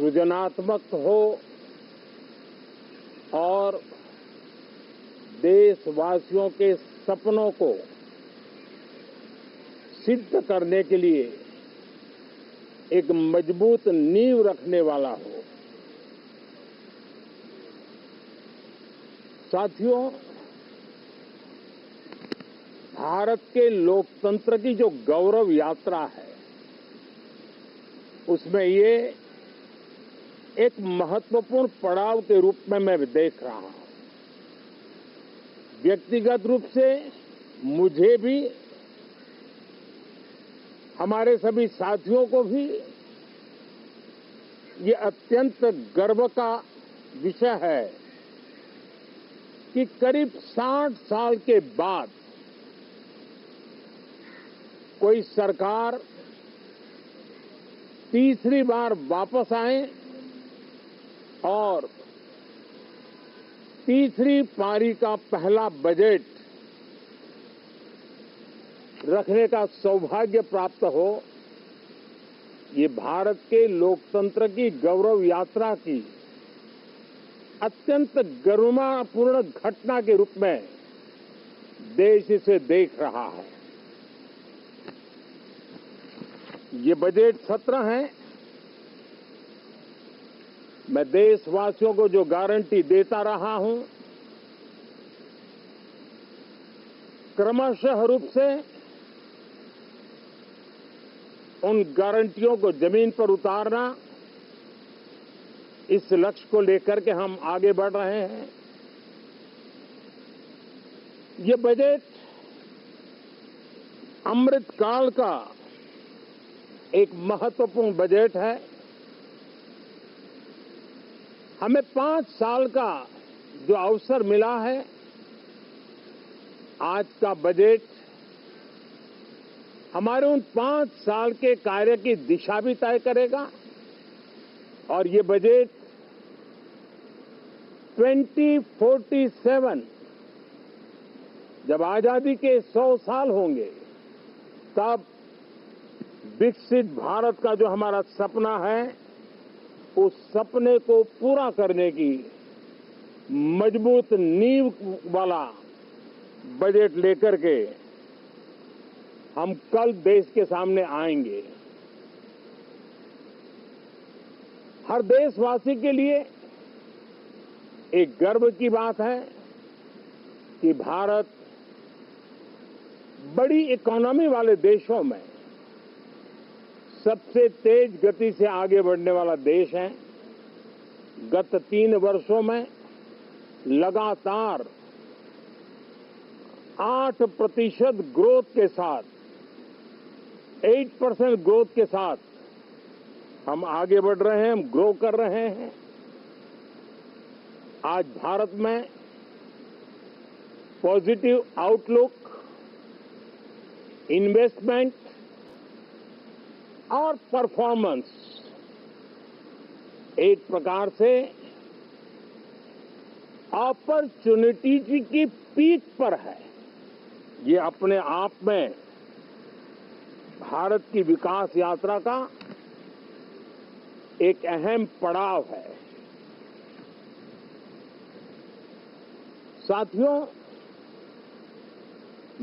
सृजनात्मक हो और देशवासियों के सपनों को सिद्ध करने के लिए एक मजबूत नींव रखने वाला हो। साथियों, भारत के लोकतंत्र की जो गौरव यात्रा है, उसमें ये एक महत्वपूर्ण पड़ाव के रूप में मैं देख रहा हूं। व्यक्तिगत रूप से मुझे भी, हमारे सभी साथियों को भी ये अत्यंत गर्व का विषय है कि करीब 60 साल के बाद कोई सरकार तीसरी बार वापस आए और तीसरी पारी का पहला बजट रखने का सौभाग्य प्राप्त हो। ये भारत के लोकतंत्र की गौरव यात्रा की अत्यंत गरिमापूर्ण घटना के रूप में देश इसे देख रहा है। ये बजट सत्र है, मैं देशवासियों को जो गारंटी देता रहा हूं, क्रमशः रूप से उन गारंटियों को जमीन पर उतारना, इस लक्ष्य को लेकर के हम आगे बढ़ रहे हैं। ये बजट अमृतकाल का एक महत्वपूर्ण बजट है। हमें 5 साल का जो अवसर मिला है, आज का बजट हमारे उन 5 साल के कार्य की दिशा भी तय करेगा और ये बजट 2047 जब आजादी के 100 साल होंगे, तब विकसित भारत का जो हमारा सपना है, उस सपने को पूरा करने की मजबूत नींव वाला बजट लेकर के हम कल देश के सामने आएंगे। हर देशवासी के लिए एक गर्व की बात है कि भारत बड़ी इकोनॉमी वाले देशों में सबसे तेज गति से आगे बढ़ने वाला देश है। गत 3 वर्षों में लगातार 8% ग्रोथ के साथ, 8% ग्रोथ के साथ हम आगे बढ़ रहे हैं, हम ग्रो कर रहे हैं। आज भारत में पॉजिटिव आउटलुक, इन्वेस्टमेंट और परफॉर्मेंस एक प्रकार से अपॉर्चुनिटी की पीक पर है। ये अपने आप में भारत की विकास यात्रा का एक अहम पड़ाव है। साथियों,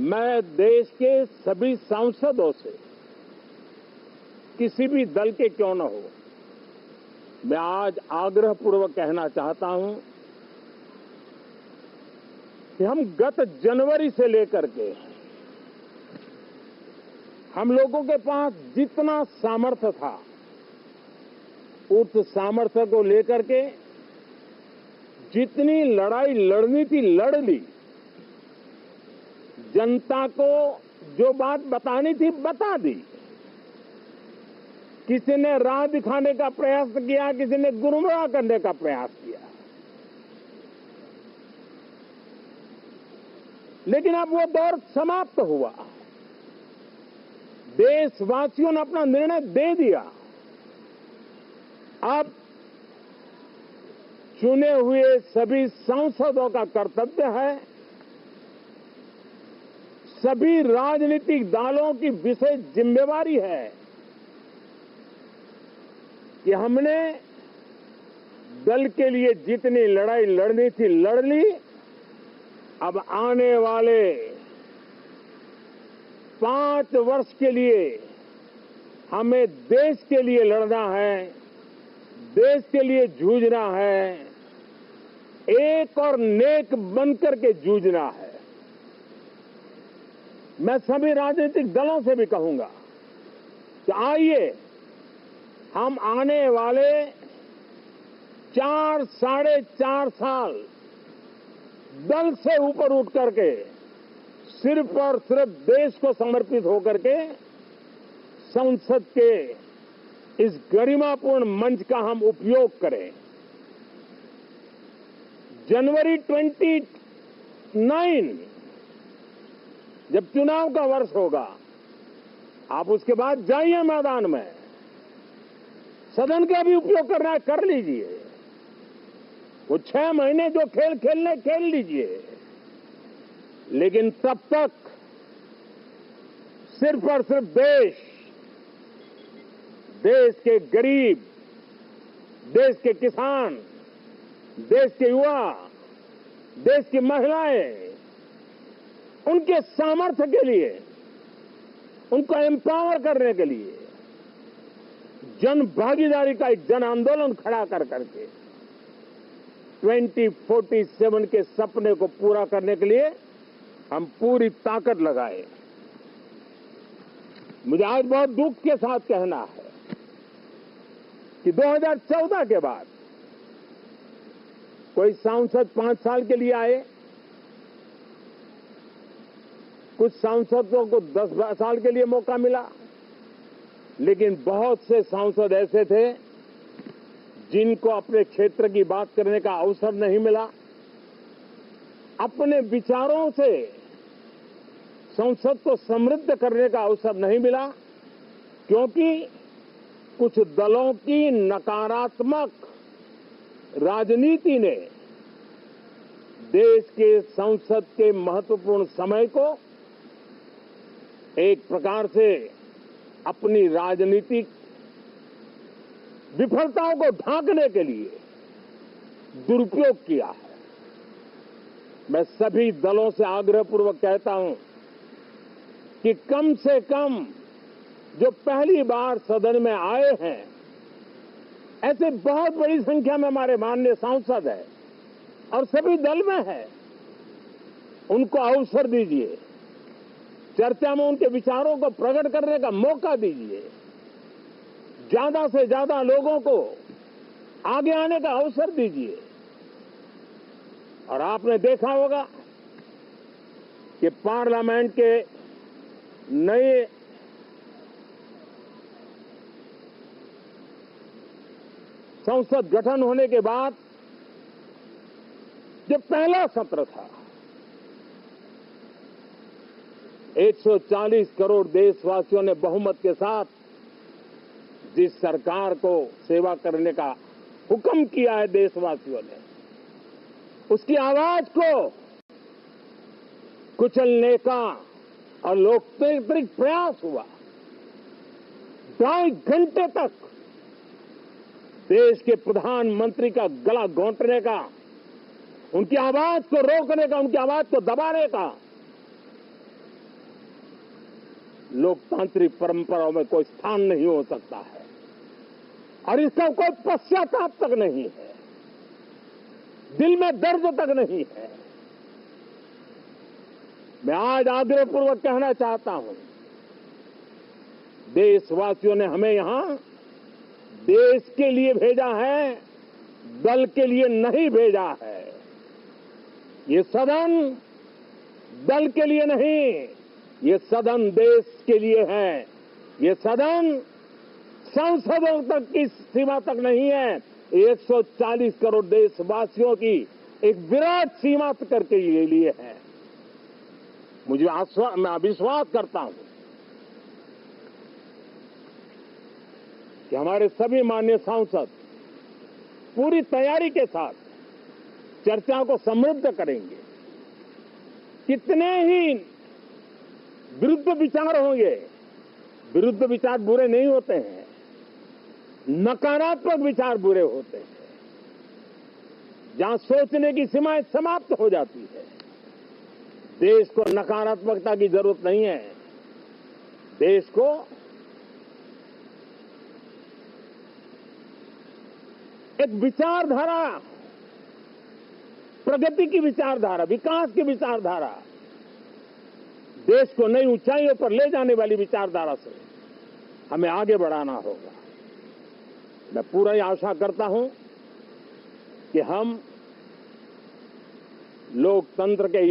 मैं देश के सभी सांसदों से, किसी भी दल के क्यों न हो, मैं आज आग्रहपूर्वक कहना चाहता हूं कि हम गत जनवरी से लेकर के हम लोगों के पास जितना सामर्थ्य था, उस सामर्थ्य को लेकर के जितनी लड़ाई लड़नी थी लड़ ली। जनता को जो बात बतानी थी बता दी। किसी ने राह दिखाने का प्रयास किया, किसी ने गुमराह करने का प्रयास किया, लेकिन अब वो दौर समाप्त हुआ। देशवासियों ने अपना निर्णय दे दिया। अब चुने हुए सभी सांसदों का कर्तव्य है, सभी राजनीतिक दलों की विशेष जिम्मेवारी है कि हमने दल के लिए जितनी लड़ाई लड़नी थी लड़ ली। अब आने वाले 5 वर्ष के लिए हमें देश के लिए लड़ना है, देश के लिए जूझना है, एक और नेक बनकर के जूझना है। मैं सभी राजनीतिक दलों से भी कहूंगा कि आइए हम आने वाले 4 साढ़े 4 साल दल से ऊपर उठ करके सिर्फ और सिर्फ देश को समर्पित होकर के संसद के इस गरिमापूर्ण मंच का हम उपयोग करें। जनवरी 29 जब चुनाव का वर्ष होगा, आप उसके बाद जाइए मैदान में, सदन का भी उपयोग करना है कर लीजिए। वो 6 महीने जो खेल खेलने खेल लीजिए, लेकिन तब तक सिर्फ और सिर्फ देश के गरीब, देश के किसान, देश के युवा, देश की महिलाएं, उनके सामर्थ्य के लिए, उनको एम्पावर करने के लिए जन भागीदारी का एक जन आंदोलन खड़ा कर करके 2047 के सपने को पूरा करने के लिए हम पूरी ताकत लगाए। मुझे आज बहुत दुख के साथ कहना है कि 2014 के बाद कोई सांसद 5 साल के लिए आए, कुछ सांसदों को 10 साल के लिए मौका मिला, लेकिन बहुत से सांसद ऐसे थे जिनको अपने क्षेत्र की बात करने का अवसर नहीं मिला, अपने विचारों से संसद को समृद्ध करने का अवसर नहीं मिला, क्योंकि कुछ दलों की नकारात्मक राजनीति ने देश के संसद के महत्वपूर्ण समय को एक प्रकार से अपनी राजनीतिक विफलताओं को ढांकने के लिए दुरुपयोग किया है। मैं सभी दलों से आग्रहपूर्वक कहता हूं कि कम से कम जो पहली बार सदन में आए हैं, ऐसे बहुत बड़ी संख्या में हमारे माननीय सांसद हैं और सभी दल में हैं, उनको अवसर दीजिए, चर्चा में उनके विचारों को प्रकट करने का मौका दीजिए, ज्यादा से ज्यादा लोगों को आगे आने का अवसर दीजिए। और आपने देखा होगा कि पार्लियामेंट के नए संसद गठन होने के बाद जो पहला सत्र था, 140 करोड़ देशवासियों ने बहुमत के साथ जिस सरकार को सेवा करने का हुक्म किया है देशवासियों ने, उसकी आवाज को कुचलने का और लोकतांत्रिक प्रयास हुआ। 2.5 घंटे तक देश के प्रधानमंत्री का गला घोंटने का, उनकी आवाज को रोकने का, उनकी आवाज को दबाने का लोकतांत्रिक परंपराओं में कोई स्थान नहीं हो सकता है और इसका कोई पश्चाताप तक नहीं है, दिल में दर्द तक नहीं है। मैं आज आग्रहपूर्वक कहना चाहता हूं, देशवासियों ने हमें यहां देश के लिए भेजा है, दल के लिए नहीं भेजा है। ये सदन दल के लिए नहीं, ये सदन देश के लिए है। ये सदन सांसदों तक की सीमा तक नहीं है, 140 करोड़ देशवासियों की एक विराट सीमा करके ये लिए है। मैं विश्वास करता हूं कि हमारे सभी माननीय सांसद पूरी तैयारी के साथ चर्चा को समृद्ध करेंगे। कितने ही विरुद्ध विचार होंगे, विरुद्ध विचार बुरे नहीं होते हैं, नकारात्मक विचार बुरे होते हैं, जहां सोचने की सीमाएं समाप्त हो जाती है। देश को नकारात्मकता की जरूरत नहीं है। देश को एक विचारधारा, प्रगति की विचारधारा, विकास की विचारधारा, देश को नई ऊंचाइयों पर ले जाने वाली विचारधारा से हमें आगे बढ़ाना होगा। मैं पूरा ही आशा करता हूं कि हम लोकतंत्र के